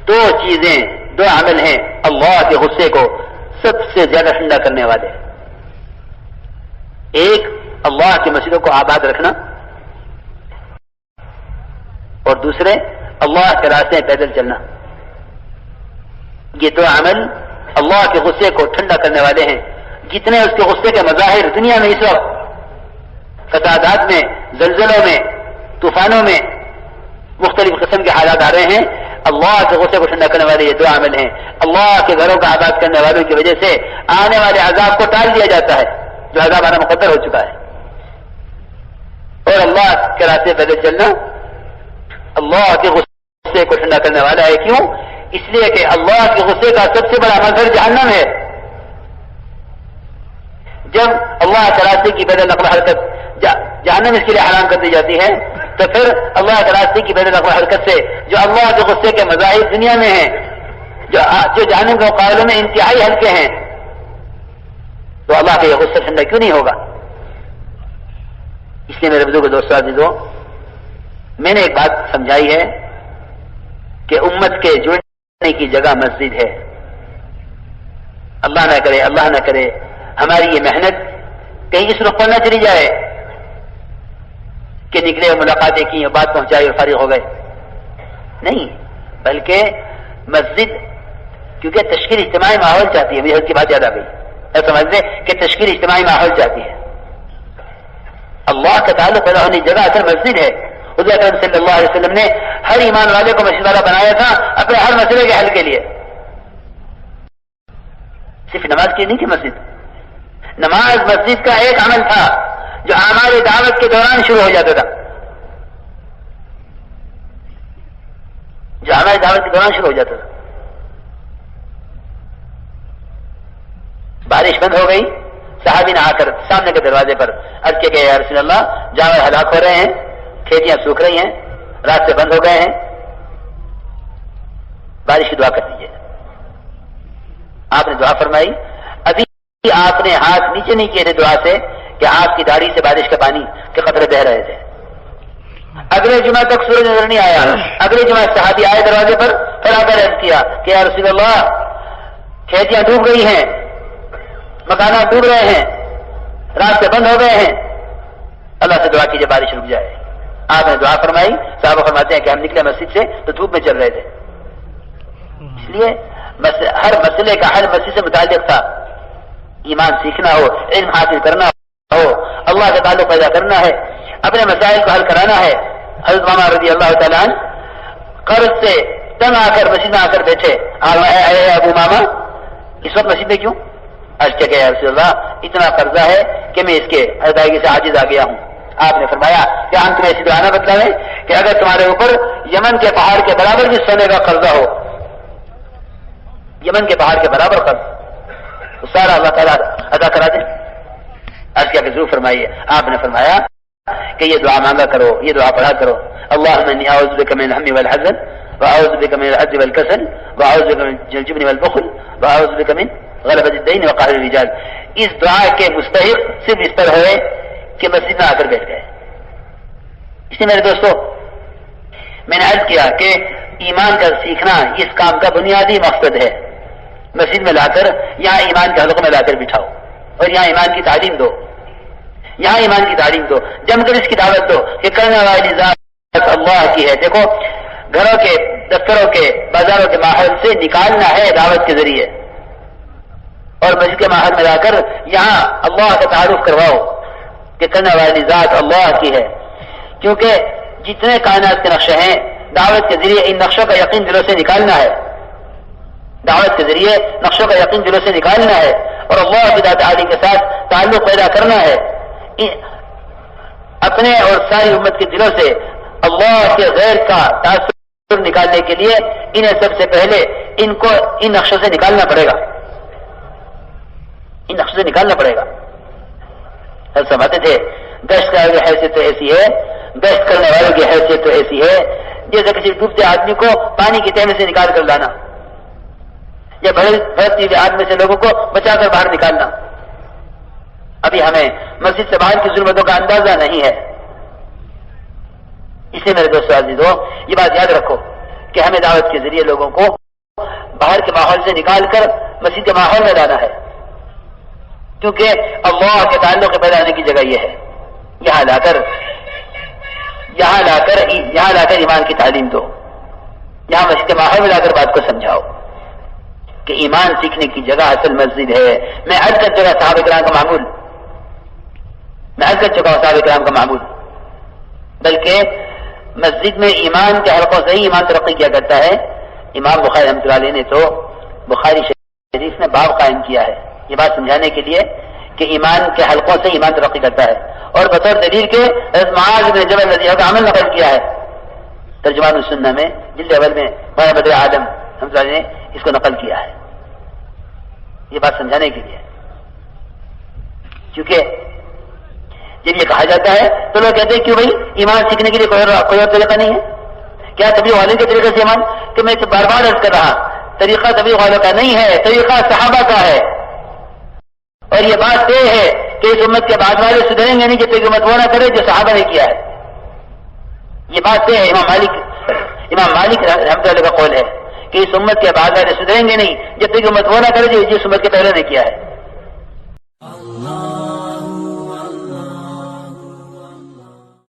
دو چیزیں، دو عمل ہیں اللہ کے غصے کو سب سے زیادہ ٹھنڈا کرنے والے. ایک اللہ کی مسجدوں کو آباد رکھنا، اور دوسرے اللہ کے راستے میں پیدل چلنا. یہ دو عمل اللہ کے غصے کو ٹھنڈا کرنے والے ہیں. جتنے اس کے غصے کے مظاہر دنیا میں اس وقت فسادات میں، زلزلوں میں، طوفانوں میں مختلف قسم کے حالات آ رہے ہیں، اللہ کے غصے کو ٹھنڈا کرنے والے یہ دو عمل ہیں. اللہ کے گھروں کا آباد کرنے والوں کی وجہ سے آنے والے عذاب کو ٹال دیا جاتا ہے جو عذاب آنا مقدر ہو چکا ہے. اور اللہ کے راستے پیدل چلنا اللہ کے غصے کو ٹھنڈا کرنے والا ہے. کیوں؟ اس لیے کہ اللہ کے غصے کا سب سے بڑا مظہر جہنم ہے. جب اللہ کے راستے کی پیدل نقل و حرکت جہنم اس کے لیے حرام کر دی جاتی ہے، تو پھر اللہ کے راستے کی پیدل نقل و حرکت سے جو اللہ کے غصے کے مظاہر دنیا میں ہیں، جو جہنم کے مقابلے میں انتہائی ہلکے ہیں، تو اللہ کا یہ غصہ ٹھنڈا کیوں نہیں ہوگا؟ اس لیے میرے بزرگ دوستوں عزیزوں، میں نے ایک بات سمجھائی ہے کہ امت کے جڑنے کی جگہ مسجد ہے. اللہ نہ کرے ہماری یہ محنت کہیں اس رخ پر نہ چلی جائے کہ نکلے اور ملاقاتیں کی اور بات پہنچائی اور فارغ ہو گئے. نہیں، بلکہ مسجد کیونکہ تشکیل اجتماعی ماحول چاہتی ہے. مجھے اس کی بات یاد آ گئی. ایسا سمجھ لیں کہ تشکیل اجتماعی ماحول چاہتی ہے. اللہ کا تعلق پیدا ہونے کی جگہ اصل مسجد ہے. حضور اکرم صلی اللہ علیہ وسلم نے ہر ایمان والے کو مسجد والا بنایا تھا اپنے ہر مسئلے کے حل کے لیے. صرف نماز کی نہیں تھی مسجد. نماز مسجد کا ایک عمل تھا جو ہماری دعوت کے دوران شروع ہو جاتا تھا. بارش بند ہو گئی، صحابی نے آ کر سامنے کے دروازے پر عرض کیا کہ یا رسول اللہ، جانور ہلاک ہو رہے ہیں، کھیتیاں سوکھ رہی ہیں، راستے بند ہو گئے ہیں، بارش کی دعا کر دیجیے. آپ نے دعا فرمائی. ابھی آپ نے ہاتھ نیچے نہیں کیے تھے دعا سے کہ آپ کی داڑھی سے بارش کا پانی کے قطرے بہ رہے تھے. اگلے جمعہ تک سورج نظر نہیں آیا. اگلے جمعہ صحابی آئے دروازے پر، پھر آ کر عرض کیا کہ یا رسول اللہ، کھیتیاں ڈوب گئی ہیں، مکانات ڈوب رہے ہیں، راستے بند ہو گئے ہیں، اللہ سے دعا کیجیے بارش رک جائے. آپ نے دعا فرمائی. صحابہ فرماتے ہیں کہ ہم نکلے مسجد سے تو دھوپ میں چل رہے تھے. اس لیے ہر مسئلے کا حل مسجد سے متعلق تھا. ایمان سیکھنا ہو، علم حاصل کرنا ہو، اللہ کا تعلق پیدا کرنا ہے، اپنے مسائل کو حل کرانا ہے. حضرت ماما رضی اللہ تعالیٰ عنہ قرض سے تنگ آ کر مسجد میں آ کر بیٹھے. ابو ماما اس وقت مسجد میں کیوں؟ عرض کیا کہ یا رسول اللہ، اتنا قرضہ ہے کہ میں اس کے ادائیگی سے عاجز آ گیا ہوں. آپ نے فرمایا کہ ہم تمہیں ایسی دعا نہ بتلائیں کہ اگر تمہارے اوپر یمن کے پہاڑ کے برابر بھی سونے کا قرضہ ہو، یمن کے پہاڑ کے برابر قرض، تو سارا اللہ تعالیٰ ادا کرا دیں. عرض کیا کہ ضرور فرمائیے. آپ نے فرمایا کہ یہ دعا مانگا کرو، یہ دعا پڑھا کرو. اللہم انی اعوذ بک من الہم والحزن واعوذ بک من العجز والکسل واعوذ بک من الجبن والبخل واعوذ بک من غلبۃ الدین وقہر الرجال. اس دعا کے مستحق صرف اس پر ہوئے کہ مسجد میں آ کر بیٹھ گئے. اس لیے میرے دوستو، میں نے عرض کیا کہ ایمان کا سیکھنا اس کام کا بنیادی مقصد ہے. مسجد میں لا کر یہاں ایمان کے حلقوں میں لا کر بٹھاؤ اور یہاں ایمان کی تعلیم دو، یہاں ایمان کی تعلیم دو، جم کر اس کی دعوت دو کہ کرنے والی ذات اللہ کی ہے. دیکھو، گھروں کے، دفتروں کے، بازاروں کے ماحول سے نکالنا ہے دعوت کے ذریعے، اور مسجد کے ماحول میں لا کر یہاں اللہ کا تعارف کرواؤ کہ کرنے والی ذات اللہ کی ہے. کیونکہ جتنے کائنات کے نقشے ہیں، دعوت کے ذریعے ان نقشوں کا یقین دلوں سے نکالنا ہے، دعوت کے ذریعے نقشوں کا یقین دلوں سے نکالنا ہے اور اللہ کی ذات عالی کے ساتھ تعلق پیدا کرنا ہے. اپنے اور ساری امت کے دلوں سے اللہ کے غیر کا تاثر نکالنے کے لیے انہیں سب سے پہلے ان کو ان نقشوں سے نکالنا پڑے گا، ان نقشوں سے نکالنا پڑے گا. سمجھتے تھے گشت کی حیثیت تو ایسی ہے، گشت کرنے والوں کی حیثیت تو ایسی ہے جیسے کسی ڈوبتے آدمی کو پانی کی تہ میں سے نکال کر لانا یا بھرتی ہوئے آدمی سے لوگوں کو بچا کر باہر نکالنا. ابھی ہمیں مسجد سے باہر کی ظلمتوں کا اندازہ نہیں ہے. اس لیے میرے دوستو عزیزو یہ بات یاد رکھو کہ ہمیں دعوت کے ذریعے لوگوں کو باہر کے ماحول سے نکال کر مسجد کے ماحول میں لانا ہے، کیونکہ اللہ کے تعلق پیدا ہونے کی جگہ یہ ہے. یہاں لا کر ایمان کی تعلیم دو، یہاں مسجد کے ماحول میں لا کر بات کو سمجھاؤ کہ ایمان سیکھنے کی جگہ اصل مسجد ہے. میں عرض کر چکا صحابہ کرام کا معمول، بلکہ مسجد میں ایمان کے حلقوں سے ہی ایمان ترقی کیا کرتا ہے. امام بخاری رحمۃ اللہ علیہ نے تو بخاری شریف میں باب قائم کیا ہے یہ بات سمجھانے کے لیے کہ ایمان کے حلقوں سے ایمان ترقی کرتا ہے، اور بطور دلیل کے معاذ بن جبل رضی اللہ عنہ کا عمل نقل کیا ہے. ترجمان السنہ میں جلد اول میں مولانا بدر عالم رحمۃ اللہ علیہ نے اس کو نقل کیا ہے یہ بات سمجھانے کے لیے. کیونکہ جب یہ کہا جاتا ہے تو لوگ کہتے ہیں کیوں بھائی ایمان سیکھنے کے لیے کوئی اور طریقہ نہیں ہے؟ کیا تبلیغ والے کے طریقے سے ایمان؟ کہ میں بار بار عرض کر رہا طریقہ تبلیغ والوں کا نہیں ہے، طریقہ صحابہ کا ہے. اور یہ بات طے ہے کہ اس امت کے بعد والے سدھریں گے نہیں جب تک امت وہ نہ کرے جو صحابہ نے کیا ہے. یہ بات طے ہے. امام مالک رحمۃ اللہ کا قول ہے کہ اس امت کے بعد والے سدھریں گے نہیں جب تک امت وہ نہ کرے جس امت کے پہلے نے کیا ہے.